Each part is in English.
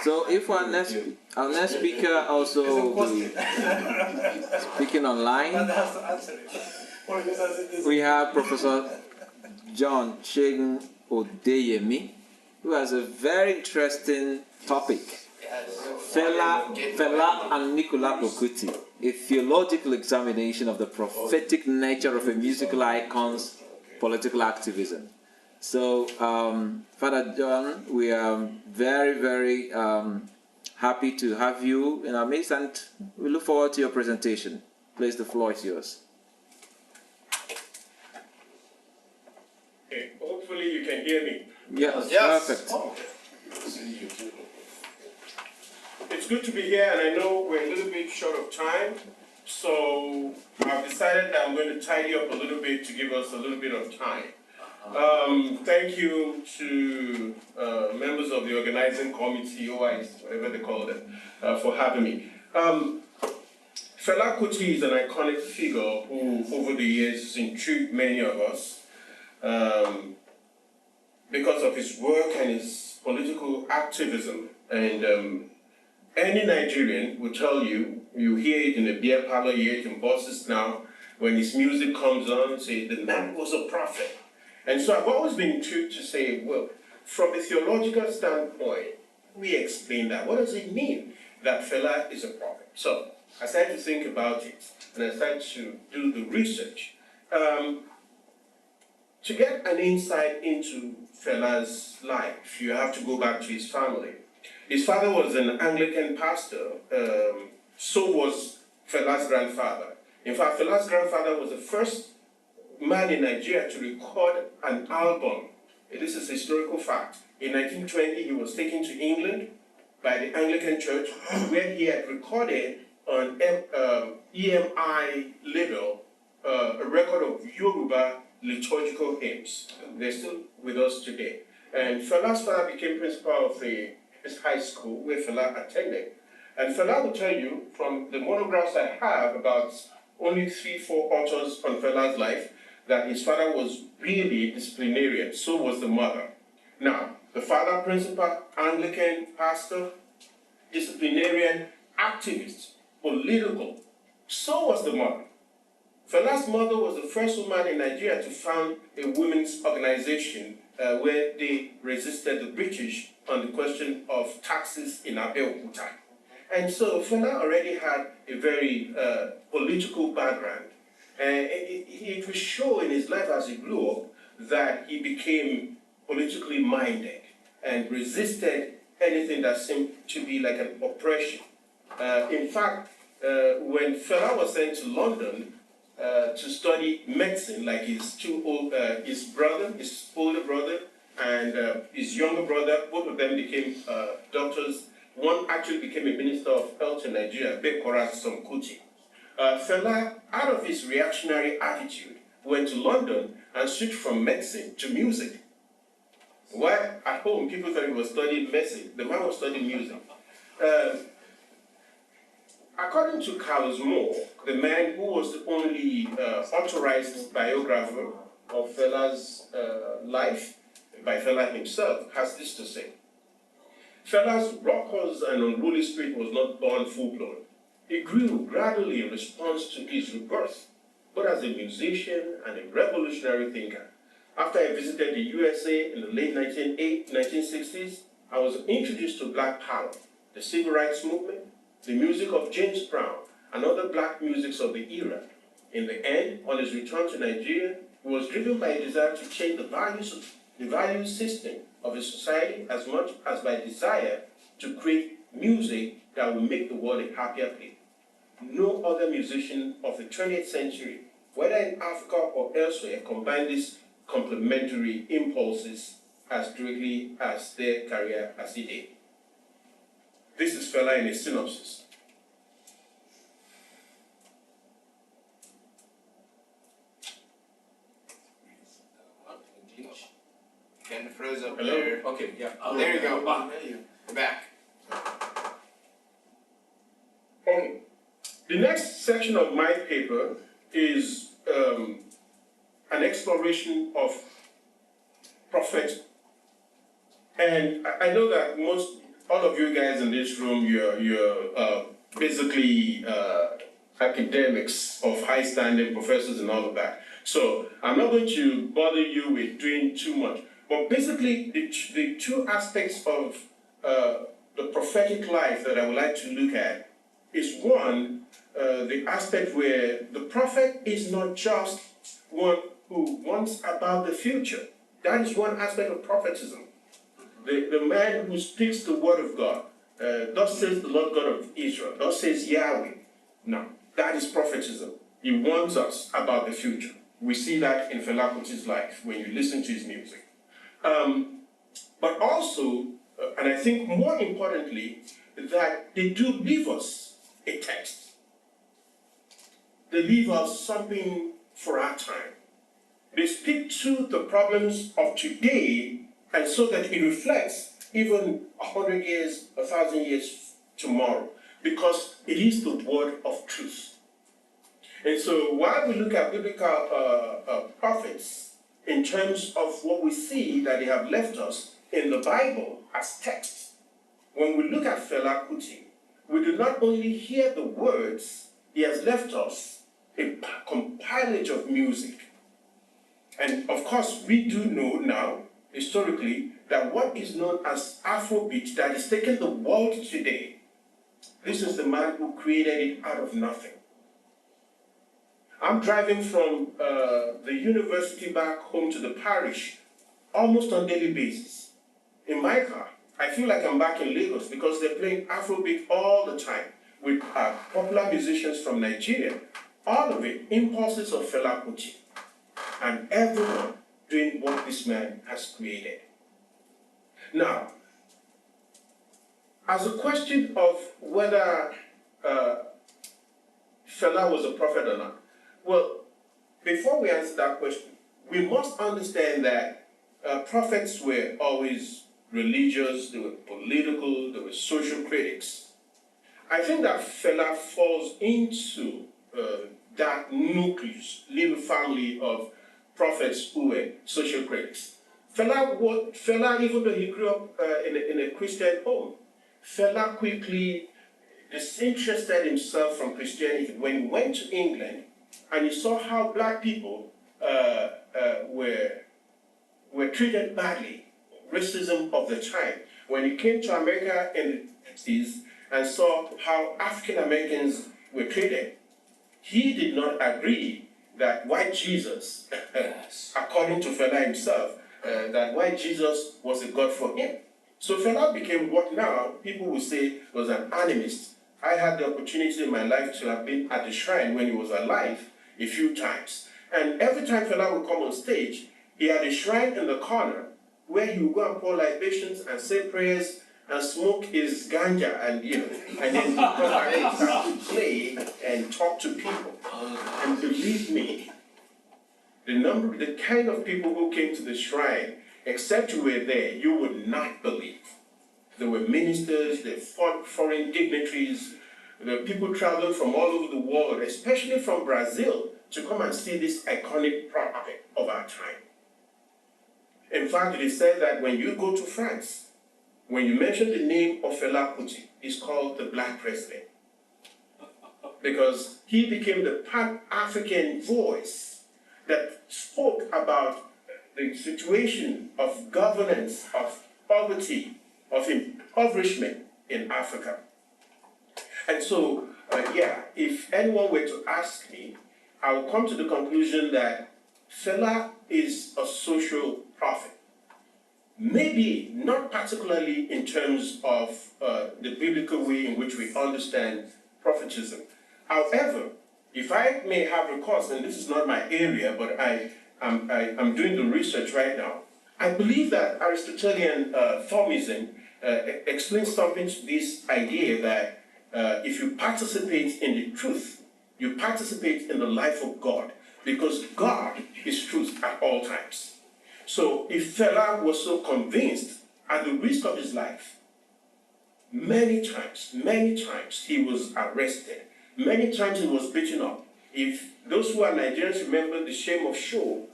So if our next speaker also will be speaking online, we have Professor John Segun Odeyemi, who has a very interesting topic. Fela Anikulapo Kuti, a theological examination of the prophetic nature of a musical icon's political activism. So, Father John, we are very, very happy to have you in our midst, and we look forward to your presentation. Please, the floor is yours. Okay, hopefully you can hear me. Yes, perfect. Oh. It's good to be here, and I know we're a little bit short of time, so I've decided that I'm going to tidy up a little bit to give us a little bit of time. Thank you to members of the organizing committee, OIs, whatever they call them, for having me. Fela Kuti is an iconic figure who, over the years, has intrigued many of us because of his work and his political activism. And any Nigerian will tell you, you hear it in a beer parlor, you hear it in buses now, when his music comes on, say, the man was a prophet. And so I've always been intrigued to say, well, from a theological standpoint, we explain that. What does it mean that Fela is a prophet? So I started to think about it, and I started to do the research. To get an insight into Fela's life, you have to go back to his family. His father was an Anglican pastor, so was Fela's grandfather. In fact, Fela's grandfather was the first man in Nigeria to record an album. This is a historical fact. In 1920, he was taken to England by the Anglican Church, where he had recorded on EMI label a record of Yoruba liturgical hymns. They're still with us today. And Fela's father became principal of his high school, where Fela attended. And Fela will tell you, from the monographs I have about only 3-4 authors on Fela's life, that his father was really disciplinarian, so was the mother. Now, the father, principal, Anglican, pastor, disciplinarian, activist, political, so was the mother. Fela's mother was the first woman in Nigeria to found a women's organization where they resisted the British on the question of taxes in Abeokuta. And so Fela already had a very political background. It will show in his life as he grew up that he became politically minded and resisted anything that seemed to be like an oppression. In fact, when Fela was sent to London to study medicine, like his his older brother and his younger brother, both of them became doctors. One actually became a minister of health in Nigeria, Kuti. Fela, out of his reactionary attitude, went to London and switched from medicine to music. While at home, people thought he was studying medicine. The man was studying music. According to Carlos Moore, the man who was the only authorized biographer of Fela's life, by Fela himself, has this to say. Fela's raucous and unruly spirit was not born full-blown. It grew gradually in response to his rebirth, but as a musician and a revolutionary thinker. After I visited the USA in the late 1960s, I was introduced to Black Power, the Civil Rights Movement, the music of James Brown, and other black musics of the era. In the end, on his return to Nigeria, he was driven by a desire to change the value system of his society as much as by desire to create music that will make the world a happier place. No other musician of the 20th century, whether in Africa or elsewhere, combined these complementary impulses as directly as their career as he did. This is Fela in a synopsis. Getting froze up. Hello? There. Okay, yeah. Oh, there you go. We're back. Okay. The next section of my paper is an exploration of prophetic. And I know that most all of you guys in this room, you're basically academics of high standing, professors and all of that. So I'm not going to bother you with doing too much. But basically, the two aspects of the prophetic life that I would like to look at is one, the aspect where the prophet is not just one who wants about the future. That is one aspect of prophetism. The man who speaks the word of God, thus says the Lord God of Israel, thus says Yahweh. Now, that is prophetism. He warns us about the future. We see that in Fela Kuti's life when you listen to his music. But also, and I think more importantly, that they do leave us a text. They leave us something for our time. They speak to the problems of today, and so that it reflects even 100 years, 1,000 years tomorrow, because it is the word of truth. And so while we look at biblical prophets in terms of what we see that they have left us in the Bible as text, when we look at Fela Kuti, we do not only hear the words, he has left us a compilage of music. And of course, we do know now, historically, that what is known as Afrobeat, that is taking the world today, this is the man who created it out of nothing. I'm driving from the university back home to the parish almost on a daily basis. In my car, I feel like I'm back in Lagos because they're playing Afrobeat all the time with popular musicians from Nigeria. All of it, impulses of Fela Kuti. And everyone doing what this man has created. Now, as a question of whether Fela was a prophet or not, well, before we answer that question, we must understand that prophets were always religious, they were political, they were social critics. I think that Fela falls into that nucleus, little family of prophets who were social critics. Fela, even though he grew up in a Christian home, Fela quickly disinterested himself from Christianity when he went to England and he saw how black people were treated badly, racism of the time. When he came to America in the 60s and saw how African Americans were treated, he did not agree that white Jesus, according to Fela himself, that white Jesus was a God for him. So Fela became what now people would say was an animist. I had the opportunity in my life to have been at the shrine when he was alive a few times. And every time Fela would come on stage, he had a shrine in the corner where he would go and pour libations and say prayers and smoke his ganja and and then he'd come back and start to play and talk to people. And believe me, the kind of people who came to the shrine, except you were there, you would not believe. There were ministers, there were foreign dignitaries, there were people traveling from all over the world, especially from Brazil, to come and see this iconic prophet of our time. In fact, it is said that when you go to France, when you mention the name of Fela Kuti, it's called the Black President. Because he became the Pan-African voice that spoke about the situation of governance, of poverty, of impoverishment in Africa. And so, if anyone were to ask me, I will come to the conclusion that Fela is a social prophet. Maybe not particularly in terms of the biblical way in which we understand prophetism. However, if I may have recourse, and this is not my area, but I'm doing the research right now, I believe that Aristotelian Thomism explains something to this idea that if you participate in the truth, you participate in the life of God, because God is truth at all times. So if Fela was so convinced at the risk of his life, many times he was arrested, many times he was beaten up. If those who are Nigerians remember the shame of Show,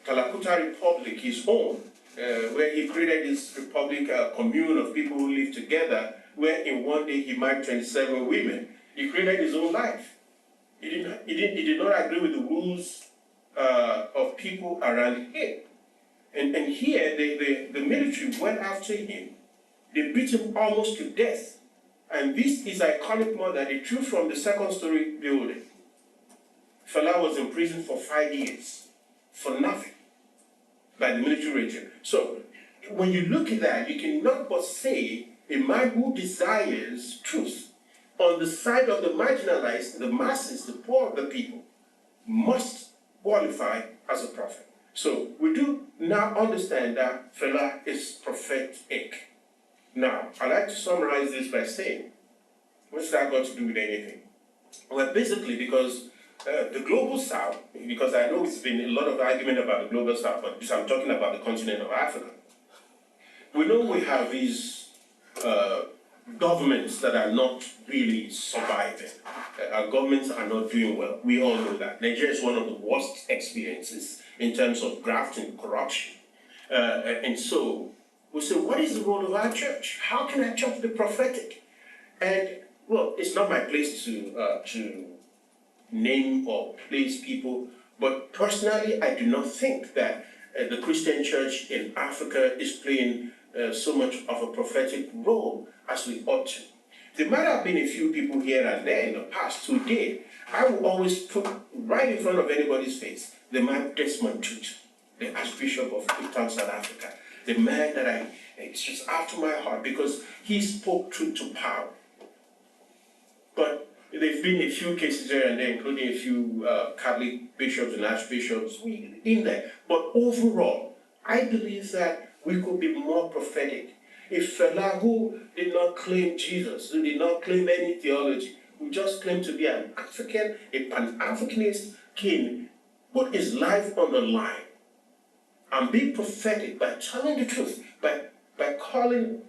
Kalakuta Republic, his own, where he created this republic, commune of people who live together, where in one day he married 27 women. He created his own life. He did not agree with the rules of people around him. And here, the military went after him. They beat him almost to death. And this is iconic more than they threw from the second-story building. Fela was in prison for 5 years for nothing by the military regime. So when you look at that, you cannot but say a man who desires truth on the side of the marginalized, the masses, the poor of the people, must qualify as a prophet. So we do now understand that Fela is prophetic. Now, I'd like to summarize this by saying, what's that got to do with anything? Well, basically because the Global South, because I know it's been a lot of argument about the Global South, but I'm talking about the continent of Africa. We know we have these governments that are not really surviving. Our governments are not doing well. We all know that. Nigeria is one of the worst experiences in terms of graft and corruption. And so we say, what is the role of our church? How can our church be prophetic? And, well, it's not my place to name or place people, but personally, I do not think that the Christian church in Africa is playing so much of a prophetic role as we ought to. There might have been a few people here and there in the past who did. I will always put right in front of anybody's face the man Desmond Tutu, the Archbishop of Cape Town, South Africa. The man that it's just after my heart because he spoke truth to power. But there've been a few cases here and there, including a few Catholic bishops and archbishops in there. But overall, I believe that we could be more prophetic. If Fela, who did not claim Jesus, who did not claim any theology, who just claimed to be an African, a Pan-Africanist king, put his life on the line and be prophetic by telling the truth, by calling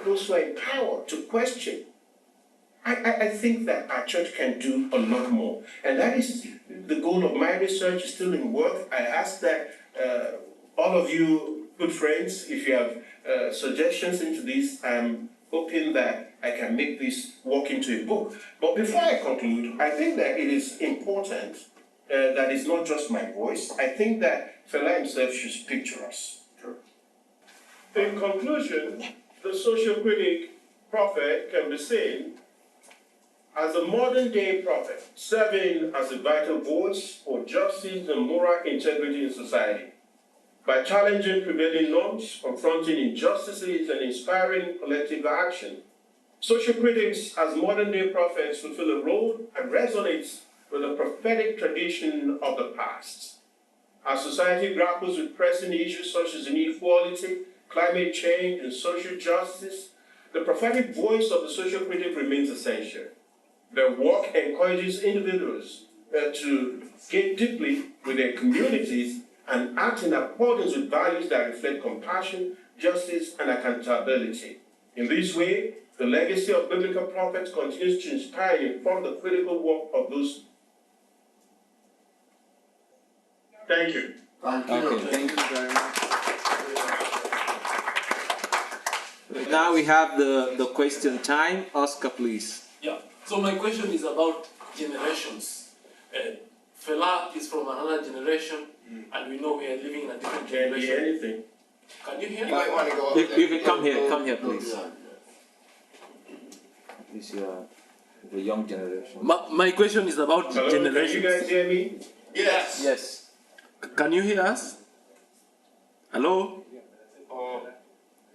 those who are in power to question. I think that our church can do a lot more. And that is the goal of my research, is still in work. I ask that all of you good friends, if you have suggestions into this, I'm hoping that I can make this work into a book. But before I conclude, I think that it is important that it's not just my voice. I think that Fela himself should speak to us. Sure. In conclusion, the social critic prophet can be seen as a modern-day prophet, serving as a vital voice for justice and moral integrity in society. By challenging prevailing norms, confronting injustices, and inspiring collective action, social critics as modern-day prophets fulfill a role and resonates with the prophetic tradition of the past. As society grapples with pressing issues such as inequality, climate change, and social justice, the prophetic voice of the social critic remains essential. Their work encourages individuals to engage deeply with their communities and act in accordance with values that reflect compassion, justice, and accountability. In this way, the legacy of biblical prophets continues to inspire and inform the critical work of those. Thank you. Thank you very much. Now we have the question time. Oscar, please. Yeah. So my question is about generations. Fela is from another generation, and we know we are living in a different generation. Can you hear anything? Can you hear? You might want to go up You there. can come here, please. This is the young generation. My question is about Hello, generations. can you guys hear me? Yes. Yes. Can you hear us? Hello?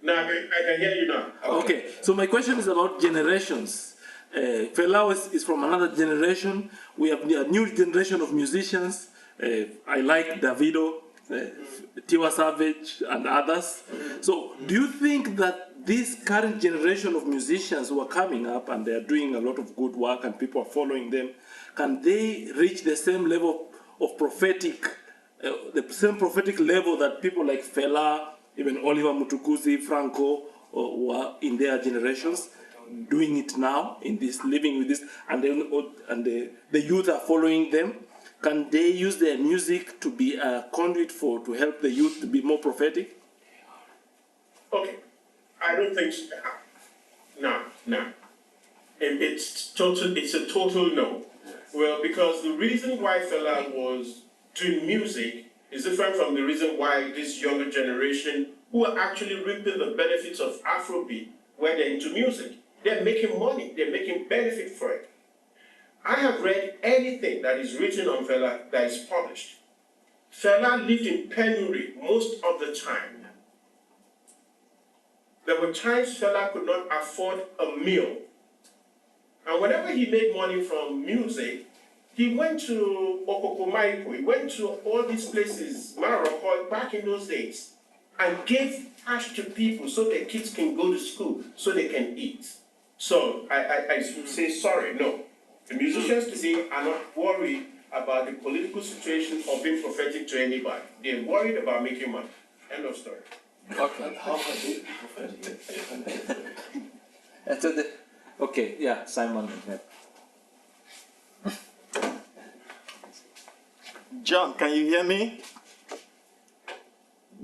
No, I can hear you now. Okay. So my question is about generations. Fela is from another generation. We have a new generation of musicians. I like Davido, Tiwa Savage, and others. So do you think that this current generation of musicians who are coming up and they are doing a lot of good work and people are following them, can they reach the same level of prophetic, the same prophetic level that people like Fela, even Oliver Mutukuzi, Franco, were in their generations, doing it now, in this, living with this, and the youth are following them? Can they use their music to be a conduit to help the youth to be more prophetic? Okay, I don't think so. No. It's a total no. Well, because the reason why Fela was doing music is different from the reason why this younger generation, who are actually reaping the benefits of Afrobeat, when they're into music. They're making money, they're making benefit for it. I have read anything that is written on Fela that is published. Fela lived in penury most of the time. There were times Fela could not afford a meal. And whenever he made money from music, he went to Okokomaiko, he went to all these places, Morocco, back in those days, and gave cash to people so their kids can go to school, so they can eat. So I say sorry, no. The musicians today are not worried about the political situation or being prophetic to anybody. They're worried about making money. End of story. Okay. Okay, yeah, Simon. John, can you hear me?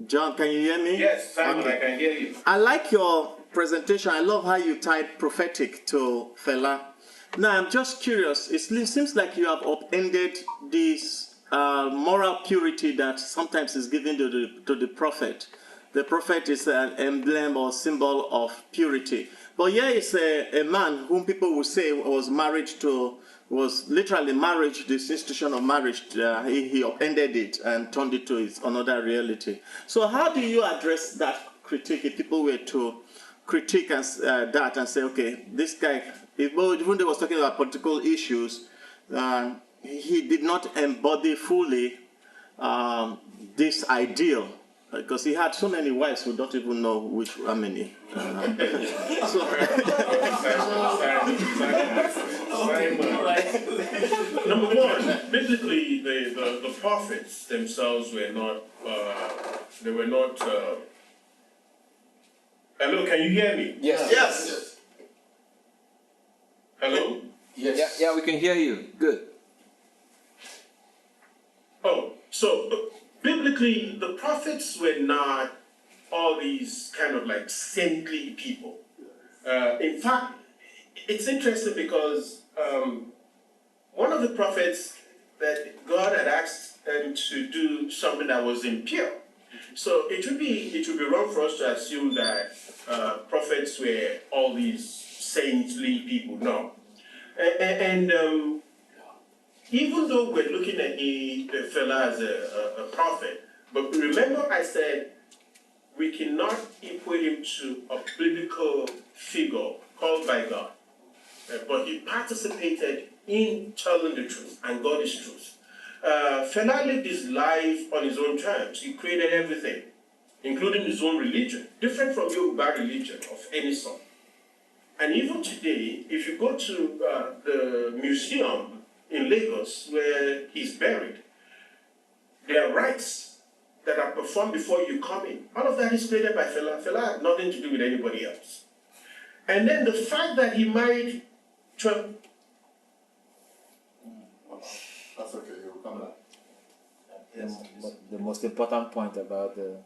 John, can you hear me? Yes, Simon, okay. I can hear you. I like your presentation. I love how you tied prophetic to Fela. Now, I'm just curious. It seems like you have upended this moral purity that sometimes is given to the prophet. The prophet is an emblem or symbol of purity. But here is a man whom people would say was literally marriage, this institution of marriage. He upended it and turned it to its another reality. So how do you address that critique if people were to critique that and say, okay, this guy, even though he was talking about political issues, he did not embody fully this ideal, because he had so many wives who don't even know which, how many. Number one, biblically, the prophets themselves were not, hello, can you hear me? Yes. Yes. Hello? Yes. Yeah, we can hear you. Good. Oh, so biblically, the prophets were not all these kind of like saintly people. In fact, it's interesting because one of the prophets that God had asked them to do something that was impure. So it would be wrong for us to assume that prophets were all these saintly people. No. And even though we're looking at the Fela as a prophet, but remember I said we cannot equate him to a biblical figure called by God. But he participated in telling the truth, and God is truth. Fela lived his life on his own terms. He created everything, including his own religion, different from Yoruba religion of any sort. And even today, if you go to the museum in Lagos where he's buried, there are rites that are performed before you come in. All of that is created by Fela. Fela had nothing to do with anybody else. And then the fact that he married Trump. That's okay, you'll come back. Yes. The most important point about the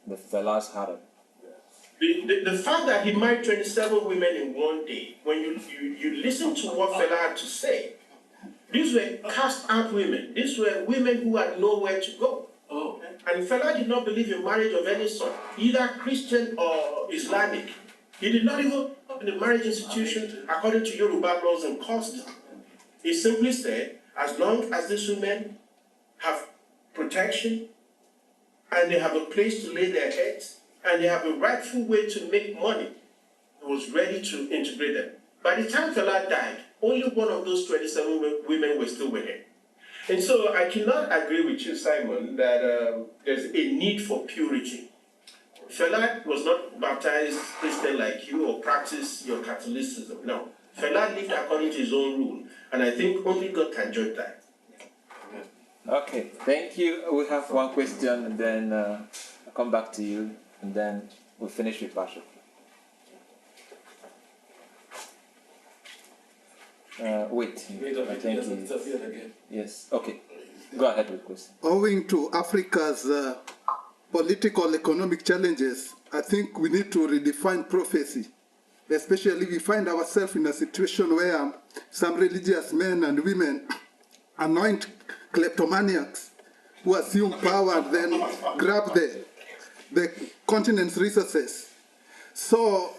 Fela's harem. The fact that he married 27 women in one day, when you listen to what Fela had to say, these were cast out women. These were women who had nowhere to go. Oh. And Fela did not believe in marriage of any sort, either Christian or Islamic. He did not even in the marriage institution according to Yoruba laws and customs. He simply said, as long as these women have protection and they have a place to lay their heads and they have a rightful way to make money, he was ready to integrate them. By the time Fela died, only one of those 27 women were still with him. And so I cannot agree with you, Simon, that there's a need for purity. Fela was not baptized Christian like you or practiced your Catholicism. No. Fela lived according to his own rule. And I think only God can judge that. Okay, thank you. We have one question, and then I'll come back to you, and then we'll finish with Pastor. Wait, I think yes. Okay, go ahead with the question. Owing to Africa's political economic challenges, I think we need to redefine prophecy. Especially we find ourselves in a situation where some religious men and women anoint kleptomaniacs who assume power and then grab the continent's resources. So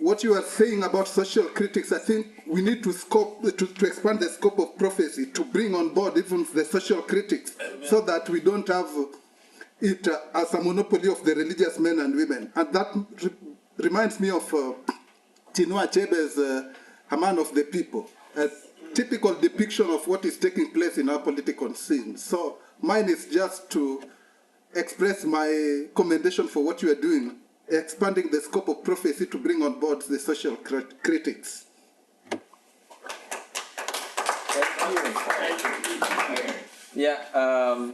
what you are saying about social critics, I think we need to expand the scope of prophecy to bring on board even the social critics. Amen. So that we don't have it as a monopoly of the religious men and women. And that reminds me of Chinua Achebe's A Man of the People, a typical depiction of what is taking place in our political scene. So mine is just to express my commendation for what you are doing, expanding the scope of prophecy to bring on board the social critics. Thank you. Yeah,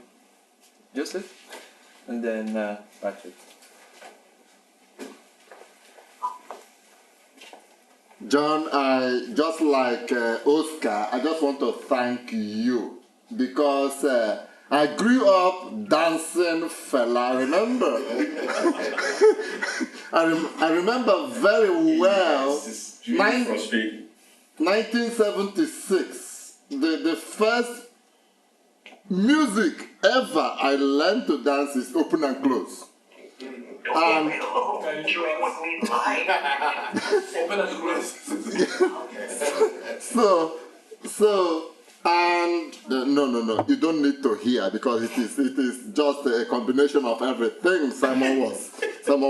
Joseph, and then Patrick. John, just like Oscar, I just want to thank you because I grew up dancing Fela, remember? I remember very well, 1976, the first music ever I learned to dance is Open and Close. No, you don't need to hear because it is just a combination of everything someone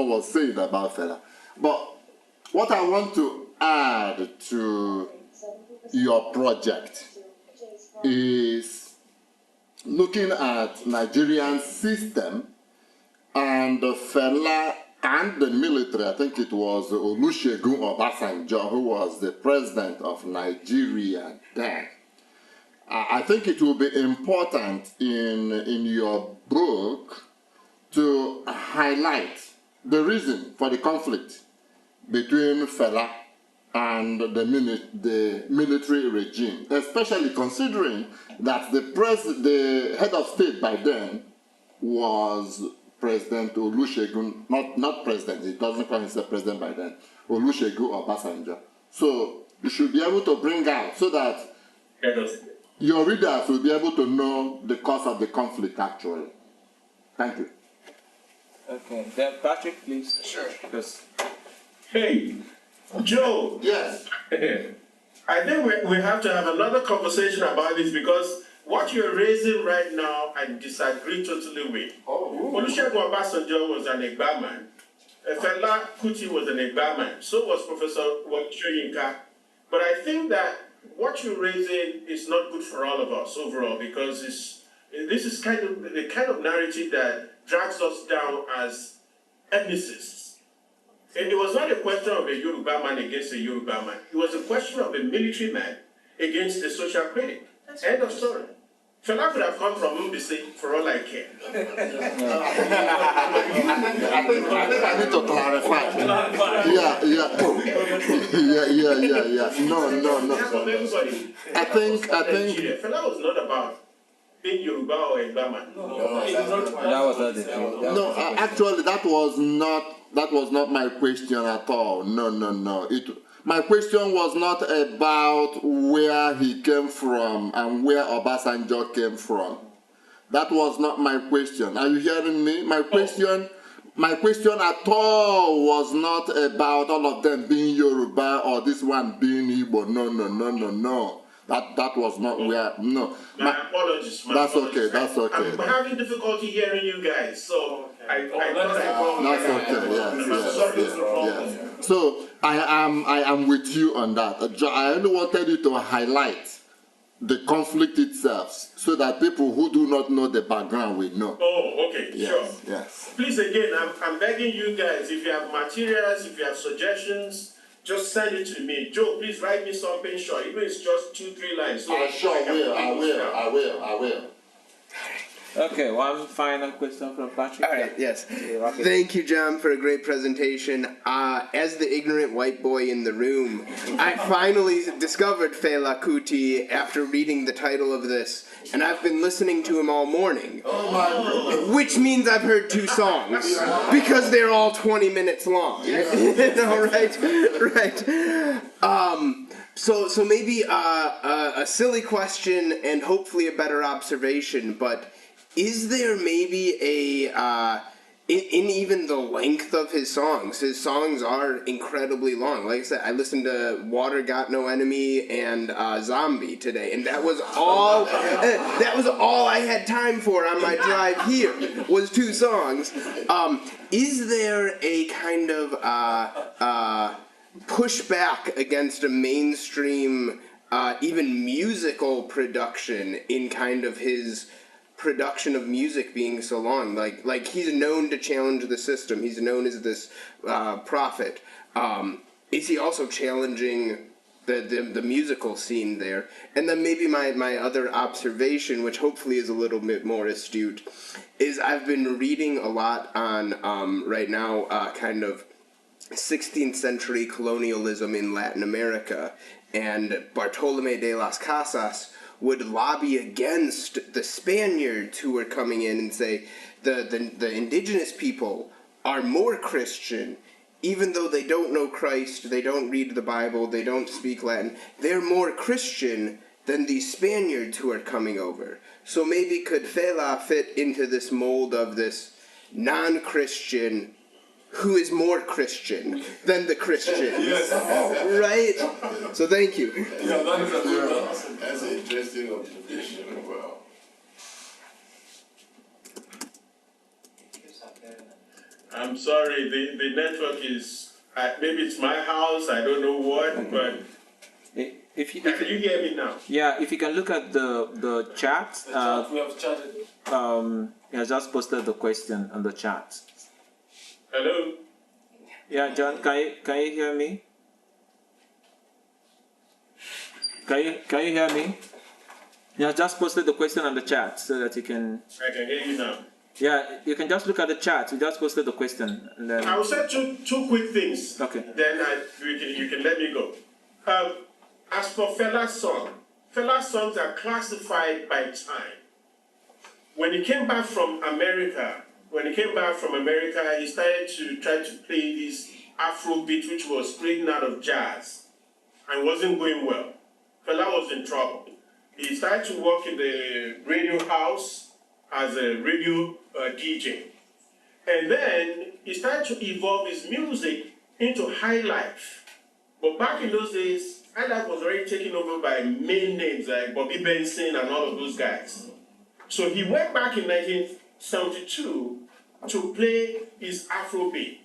was saying about Fela. But what I want to add to your project is looking at Nigerian system and Fela and the military. I think it was Olusegun Obasanjo who was the president of Nigeria then. I think it will be important in your book to highlight the reason for the conflict between Fela and the military regime, especially considering that the head of state by then was President Olusegun, not president, he doesn't call himself president by then, Olusegun Obasanjo. So you should be able to bring out so that your readers will be able to know the cause of the conflict actually. Thank you. Okay, then Patrick, please. Sure. Yes. Hey, Joe. Yes. I think we have to have another conversation about this because what you're raising right now, I disagree totally with. Olusegun Obasanjo was an Egbaman. Fela Kuti was an Egbaman. So was Professor Soyinka. But I think that what you're raising is not good for all of us overall because this is kind of the kind of narrative that drags us down as ethnicists. And it was not a question of a Yoruba man against a Yoruba man. It was a question of a military man against a social critic. End of story. Fela could have come from Mbisi for all I care. I think I need to clarify. Yeah. No. I think Fela was not about being Yoruba or Egbaman. That was not the thing. No, actually, that was not my question at all. No. My question was not about where he came from and where Obasanjo came from. That was not my question. Are you hearing me? My question at all was not about all of them being Yoruba or this one being Igbo. No. That was not where. No. My apologies. That's okay. I'm having difficulty hearing you guys, so I That's okay. Yes. So I am with you on that. I only wanted you to highlight the conflict itself so that people who do not know the background will know. Oh, okay, sure. Yes. Please, again, I'm begging you guys, if you have materials, if you have suggestions, just send it to me. Joe, please write me something short, even if it's just 2-3 lines. So I will. Okay, one final question from Patrick. All right, yes. Thank you, John, for a great presentation. As the ignorant white boy in the room, I finally discovered Fela Kuti after reading the title of this. and I've been listening to him all morning. Oh my goodness. Which means I've heard 2 songs, because they're all 20 minutes long. No, right. So maybe a silly question and hopefully a better observation, but is there maybe in even the length of his songs are incredibly long. Like I said, I listened to Water Got No Enemy and Zombie today, and that was all I had time for on my drive here, was 2 songs. Is there a kind of pushback against a mainstream, even musical production in kind of his production of music being so long? Like he's known to challenge the system. He's known as this prophet. Is he also challenging the musical scene there? And then maybe my other observation, which hopefully is a little bit more astute, is I've been reading a lot on right now kind of 16th century colonialism in Latin America, and Bartolomé de las Casas would lobby against the Spaniards who were coming in and say the indigenous people are more Christian, even though they don't know Christ, they don't read the Bible, they don't speak Latin. They're more Christian than these Spaniards who are coming over. So maybe could Fela fit into this mold of this non-Christian who is more Christian than the Christians? Yes. Right? So thank you. Yeah, that's an interesting observation. Well, I'm sorry, the network is, maybe it's my house, I don't know what, but If you hear me now? Yeah, if you can look at the chat, We have chatted. I just posted the question on the chat. Hello? Yeah, John, can you hear me? Can you hear me? Yeah, just posted the question on the chat so that you can. I can hear you now. Yeah, you can just look at the chat. We just posted the question, and then. I will say two quick things. Okay. Then you can let me go. As for Fela's songs are classified by time. When he came back from America, he started to try to play this Afrobeat, which was playing out of jazz, and wasn't going well. Fela was in trouble. He started to work in the radio house as a radio DJ. And then he started to evolve his music into high life. But back in those days, high life was already taken over by main names like Bobby Benson and all of those guys. So he went back in 1972 to play his Afrobeat.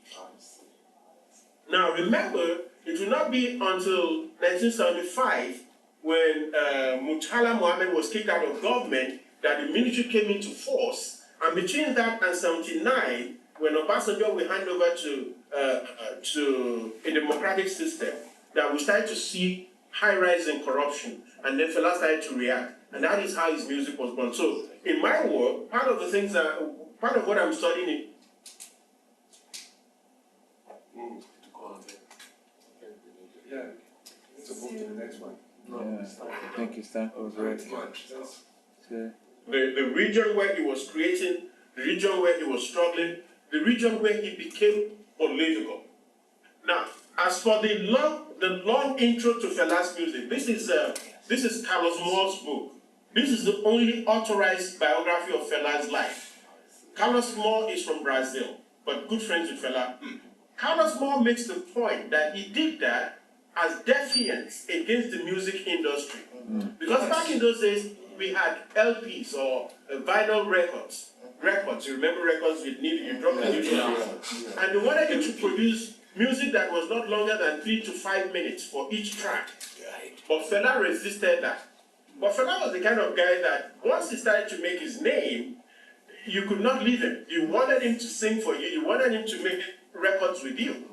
Now remember, it will not be until 1975 when Murtala Mohammed was kicked out of government that the military came into force. And between that and 79, when Obasanjo will hand over to a democratic system, that we started to see high rise in corruption, and then Fela started to react. And that is how his music was born. So in my work, part of what I'm studying So move to the next one. I think it's time for break. the region where he was creating, the region where he was struggling, the region where he became political. Now, as for the long intro to Fela's music, this is Carlos Moore's book. This is the only authorized biography of Fela's life. Carlos Moore is from Brazil, but good friends with Fela. Carlos Moore makes the point that he did that as defiance against the music industry. Because back in those days, we had LPs or vinyl records. You remember records with needle, you drop the needle out. And they wanted you to produce music that was not longer than 3 to 5 minutes for each track. But Fela resisted that. But Fela was the kind of guy that once he started to make his name, you could not leave him. You wanted him to sing for you. You wanted him to make records with you.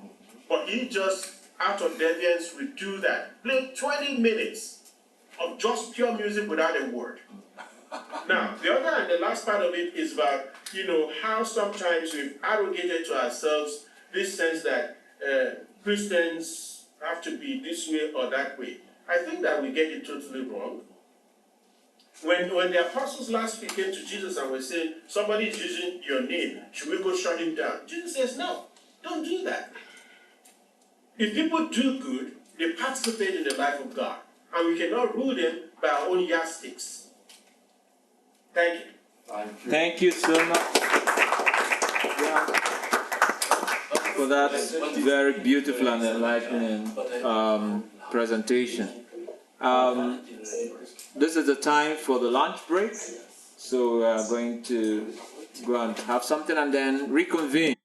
But he just, out of deviance, would do that. Play 20 minutes of just pure music without a word. Now, the other and the last part of it is about, how sometimes we've arrogated to ourselves this sense that Christians have to be this way or that way. I think that we get it totally wrong. When the apostles last week came to Jesus and were saying, somebody is using your name, should we go shut him down? Jesus says, no, don't do that. If people do good, they participate in the life of God. And we cannot rule them by our own yardsticks. Thank you. Thank you so much for that very beautiful and enlightening presentation. This is the time for the lunch break, so we are going to go and have something and then reconvene.